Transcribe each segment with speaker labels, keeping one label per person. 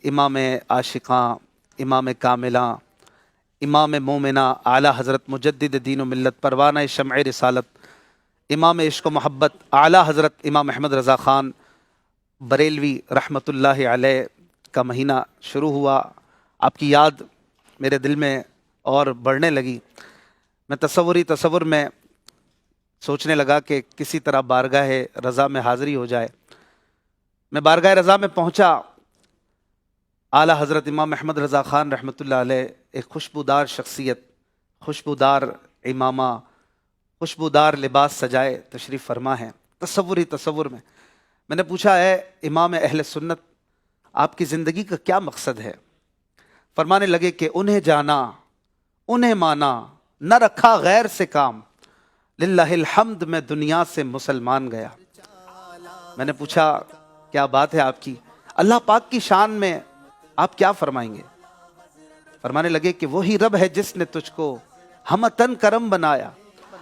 Speaker 1: امام عاشقاں، امام کاملاں، امام مومنہ، اعلیٰ حضرت مجدد دین و ملت، پروانہ شمع رسالت، امام عشق و محبت، اعلیٰ حضرت امام احمد رضا خان بریلوی رحمۃ اللہ علیہ کا مہینہ شروع ہوا۔ آپ کی یاد میرے دل میں اور بڑھنے لگی۔ میں تصور میں سوچنے لگا کہ کسی طرح بارگاہ رضا میں حاضری ہو جائے۔ میں بارگاہ رضا میں پہنچا۔ اعلیٰ حضرت امام احمد رضا خان رحمۃ اللہ علیہ ایک خوشبودار شخصیت، خوشبودار امامہ، خوشبودار لباس سجائے تشریف فرما ہے۔ تصور میں نے پوچھا، ہے امام اہل سنت، آپ کی زندگی کا کیا مقصد ہے؟ فرمانے لگے کہ انہیں جانا، انہیں مانا، نہ رکھا غیر سے کام، للہ الحمد میں دنیا سے مسلمان گیا۔ میں نے پوچھا کیا بات ہے آپ کی، اللہ پاک کی شان میں آپ کیا فرمائیں گے؟ فرمانے لگے کہ وہی رب ہے جس نے تجھ کو ہمتن کرم بنایا،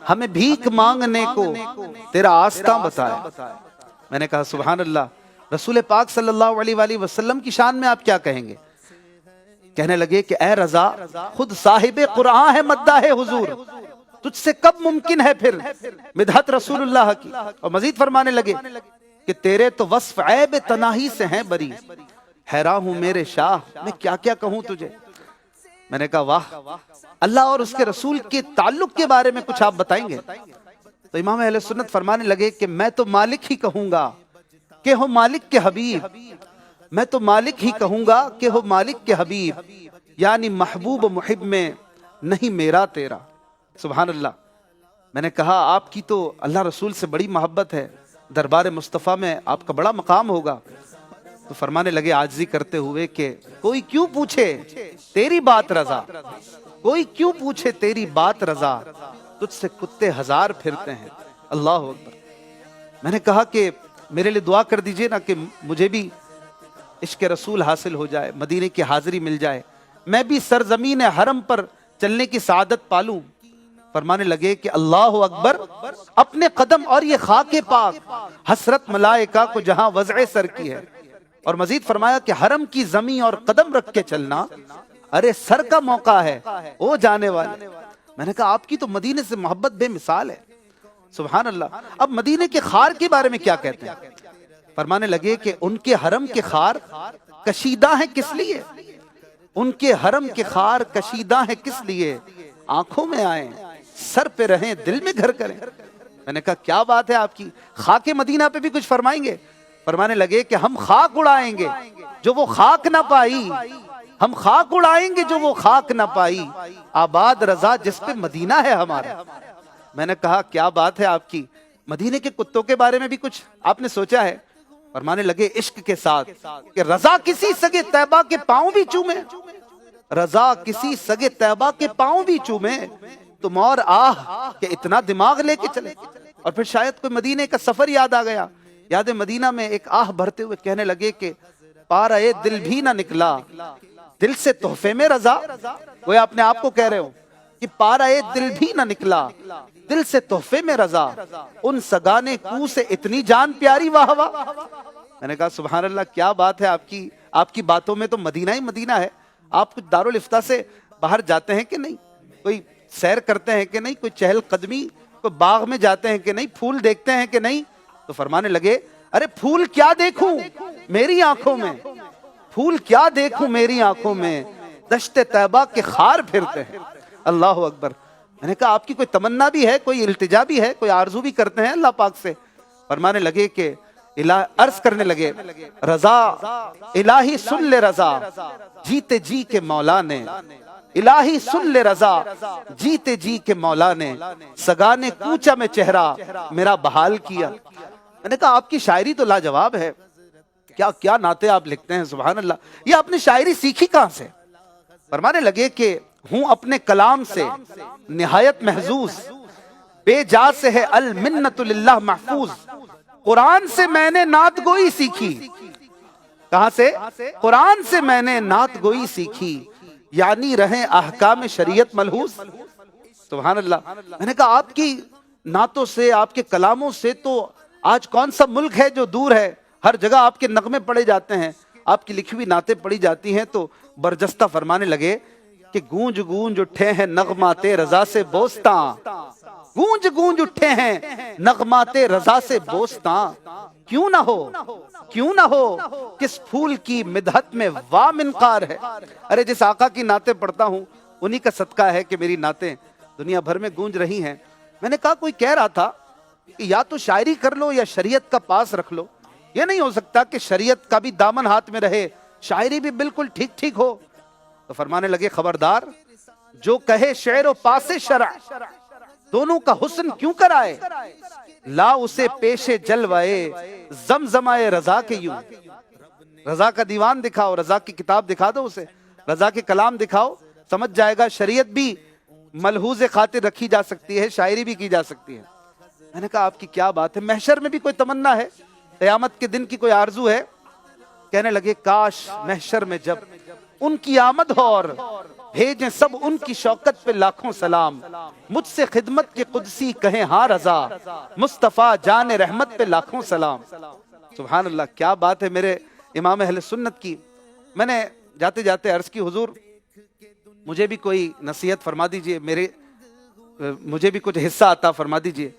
Speaker 1: ہمیں بھیک مانگنے کو تیرا آستاں بتایا۔ میں نے کہا سبحان اللہ، رسول پاک صلی اللہ علیہ وآلہ وسلم کی شان میں آپ کیا کہیں گے؟ کہنے لگے کہ اے رضا، خود صاحب قرآن ہے مداح حضور، تجھ سے کب ممکن ہے پھر مدحت رسول اللہ کی؟ اور مزید فرمانے لگے کہ تیرے تو وصف عیب تناہی سے ہیں بری، حیران ہوں میرے شاہ میں کیا کیا کہوں تجھے۔ میں نے کہا واہ، اللہ اور اس کے رسول کے تعلق کے بارے میں کچھ آپ بتائیں گے؟ تو امام اہل سنت فرمانے لگے کہ میں تو مالک ہی کہوں گا کہ ہو مالک کے حبیب، میں تو مالک ہی کہوں گا کہ ہو مالک کے حبیب، یعنی محبوب و محب میں نہیں میرا تیرا۔ سبحان اللہ۔ میں نے کہا آپ کی تو اللہ رسول سے بڑی محبت ہے، دربار مصطفیٰ میں آپ کا بڑا مقام ہوگا۔ تو فرمانے لگے عاجزی کرتے ہوئے کہ کوئی کیوں پوچھے تیری بات رضا، کوئی کیوں پوچھے تیری بات رضا، تجھ سے کتے ہزار پھرتے ہیں۔ اللہ اکبر۔ میں نے کہا کہ میرے لیے دعا کر دیجئے نا کہ مجھے بھی عشق رسول حاصل ہو جائے، مدینے کی حاضری مل جائے، میں بھی سرزمین حرم پر چلنے کی سعادت پالوں۔ فرمانے لگے کہ اللہ اکبر، اپنے قدم اور یہ خاک پاک حسرت ملائکہ کو جہاں وضع سر کی ہے۔ اور مزید فرمایا کہ حرم کی زمین اور قدم رکھ کے چلنا، ارے سر کا موقع ہے او جانے والے۔ میں نے کہا آپ کی تو مدینے سے محبت بے مثال ہے۔ سبحان اللہ۔ اب مدینے کے خار کے بارے میں کیا کہتے ہیں؟ فرمانے لگے کہ ان کے حرم کے خار کشیدہ ہیں کس لیے؟ ان کے حرم کے خار کشیدہ ہیں کس لیے؟ آنکھوں میں آئیں، سر پہ رہیں، دل میں گھر کریں۔ میں نے کہا کیا بات ہے آپ کی، خاک مدینہ پہ بھی کچھ فرمائیں گے؟ فرمانے لگے کہ ہم خاک اڑائیں گے جو وہ خاک نہ پائی، ہم خاک اڑائیں گے جو وہ خاک نہ پائی، آباد رضا جس پہ مدینہ ہے ہمارا۔ میں نے کہا کیا بات ہے آپ کی، مدینے کے کتوں کے بارے میں بھی کچھ آپ نے سوچا ہے؟ فرمانے لگے عشق کے ساتھ کہ رضا کسی سگے طیبہ کے پاؤں بھی چومے، رضا کسی سگے طیبہ کے پاؤں بھی چومے، تم اور آہ کہ اتنا دماغ لے کے چلے۔ اور پھر شاید کوئی مدینے کا سفر یاد آ گیا، یاد مدینہ میں ایک آہ بھرتے ہوئے کہنے لگے کہ پارا اے دل بھی نہ نکلا دل سے تحفے میں رضا۔ وہ اپنے آپ کو کہہ رہے ہو کہ پارا اے دل بھی نہ نکلا دل سے تحفے میں رضا، ان سگانے کو سے اتنی جان پیاری واہ واہ۔ میں نے کہا سبحان اللہ، کیا بات ہے آپ کی باتوں میں تو مدینہ ہی مدینہ ہے۔ آپ کچھ دارالفتہ سے باہر جاتے ہیں کہ نہیں؟ کوئی سیر کرتے ہیں کہ نہیں؟ کوئی چہل قدمی، کوئی باغ میں جاتے ہیں کہ نہیں؟ پھول دیکھتے ہیں کہ نہیں؟ تو فرمانے لگے ارے پھول کیا دیکھوں میری آنکھوں میں، پھول کیا دیکھوں میری آنکھوں میں، دشت طیبہ کے خار پھرتے ہیں۔ اللہ اکبر۔ میں نے کہا آپ کی کوئی تمنا بھی ہے، کوئی التجا بھی ہے، کوئی آرزو بھی کرتے ہیں اللہ پاک سے؟ فرمانے لگے کہ عرض کرنے لگے رضا الہی سن لے رضا جیتے جی کے مولا نے، الہی سن لے رضا جیتے جی کے مولا نے، سگانے کوچا میں چہرہ میرا بحال کیا۔ میں نے کہا آپ کی شاعری تو لاجواب ہے، کیا کیا نعتیں آپ لکھتے ہیں، سبحان اللہ۔ یہ آپ نے شاعری سیکھی کہاں سے؟ فرمانے لگے کہ ہوں اپنے کلام سے نہایت محظوظ، بے جا سے ہے المنت للہ محفوظ، قرآن سے میں نے نعت گوئی سیکھی۔ کہاں سے؟ قرآن سے میں نے نعت گوئی سیکھی، یعنی رہیں احکام شریعت ملحوظ۔ سبحان اللہ۔ میں نے کہا آپ کی نعتوں سے، آپ کے کلاموں سے تو آج کون سا ملک ہے جو دور ہے، ہر جگہ آپ کے نغمے پڑے جاتے ہیں، آپ کی لکھی ہوئی نعتیں پڑھی جاتی ہیں تو برجستہ فرمانے لگے کہ گونج گونج اٹھے ہیں نغمات رضا سے بوستاں، گونج گونج اٹھے ہیں نغمات رضا سے بوستاں، کیوں نہ ہو کیوں نہ ہو کس پھول کی مدحت میں وا منقار ہے۔ ارے جس آقا کی نعتیں پڑھتا ہوں انہی کا صدقہ ہے کہ میری نعتیں دنیا بھر میں گونج رہی ہیں۔ میں نے کہا کوئی کہہ رہا تھا کہ یا تو شاعری کر لو یا شریعت کا پاس رکھ لو، یہ نہیں ہو سکتا کہ شریعت کا بھی دامن ہاتھ میں رہے، شاعری بھی بالکل ٹھیک ٹھیک ہو۔ تو فرمانے لگے خبردار، جو کہے شعر و پاس شرع دونوں کا حسن کیوں کرائے، لا اسے پیش جلوائے زمزمائے رضا کے یوں۔ رضا کا دیوان دکھاؤ، رضا کی کتاب دکھا دو اسے، رضا کے کلام دکھاؤ، سمجھ جائے گا شریعت بھی ملحوظ خاطر رکھی جا سکتی ہے، شاعری بھی کی جا سکتی ہے۔ میں نے کہا آپ کی کیا بات ہے، محشر میں بھی کوئی تمنا ہے، قیامت کے دن کی کوئی آرزو ہے؟ کہنے لگے کاش محشر میں جب ان کی آمد ہو اور بھیجیں سب ان کی شوکت پہ لاکھوں سلام، مجھ سے خدمت کے قدسی کہیں ہاں رضا، مصطفیٰ جان رحمت پہ لاکھوں سلام۔ سبحان اللہ، کیا بات ہے میرے امام اہل سنت کی۔ میں نے جاتے جاتے عرض کی حضور مجھے بھی کوئی نصیحت فرما دیجئے، مجھے بھی کچھ حصہ عطا فرما دیجئے۔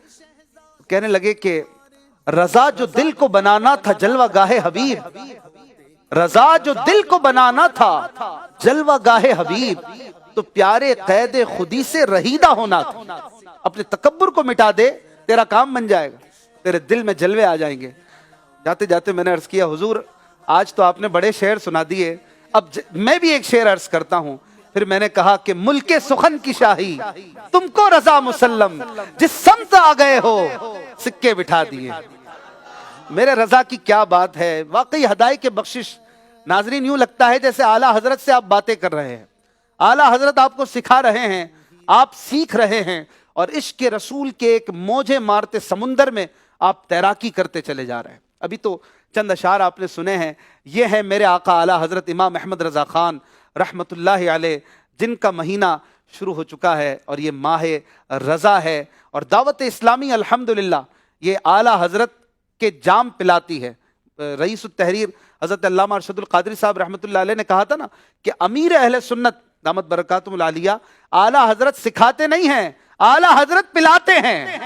Speaker 1: کہنے لگے کہ رضا جو دل کو بنانا تھا جلوہ گاہ حبیب، رضا جو دل کو بنانا تھا جلوہ گاہ حبیب، تو پیارے قید خودی سے رہیدہ ہونا تھا۔ اپنے تکبر کو مٹا دے، تیرا کام بن جائے گا، تیرے دل میں جلوے آ جائیں گے۔ جاتے جاتے میں نے عرض کیا حضور آج تو آپ نے بڑے شعر سنا دیے، اب میں بھی ایک شعر عرض کرتا ہوں۔ پھر میں نے کہا کہ ملک سخن کی شاہی تم کو رضا مسلم، جس سمت آ گئے ہو سکے بٹھا دیے۔ میرے رضا کی کیا بات ہے، واقعی ہدایت کے بخشش۔ ناظرین یوں لگتا ہے جیسے اعلیٰ حضرت سے آپ باتیں کر رہے ہیں، اعلیٰ حضرت آپ کو سکھا رہے ہیں، آپ سیکھ رہے ہیں، اور عشق کے رسول کے ایک موجے مارتے سمندر میں آپ تیراکی کرتے چلے جا رہے ہیں۔ ابھی تو چند اشعار آپ نے سنے ہیں، یہ ہے میرے آقا اعلیٰ حضرت امام احمد رضا خان رحمت اللہ علیہ، جن کا مہینہ شروع ہو چکا ہے اور یہ ماہ رضا ہے، اور دعوت اسلامی الحمدللہ یہ اعلیٰ حضرت کے جام پلاتی ہے۔ رئیس التحریر حضرت علامہ ارشد القادری صاحب رحمت اللہ علیہ نے کہا تھا نا کہ امیر اہل سنت دامت برکاتہم العالیہ اعلیٰ حضرت سکھاتے نہیں ہیں، اعلیٰ حضرت پلاتے ہیں۔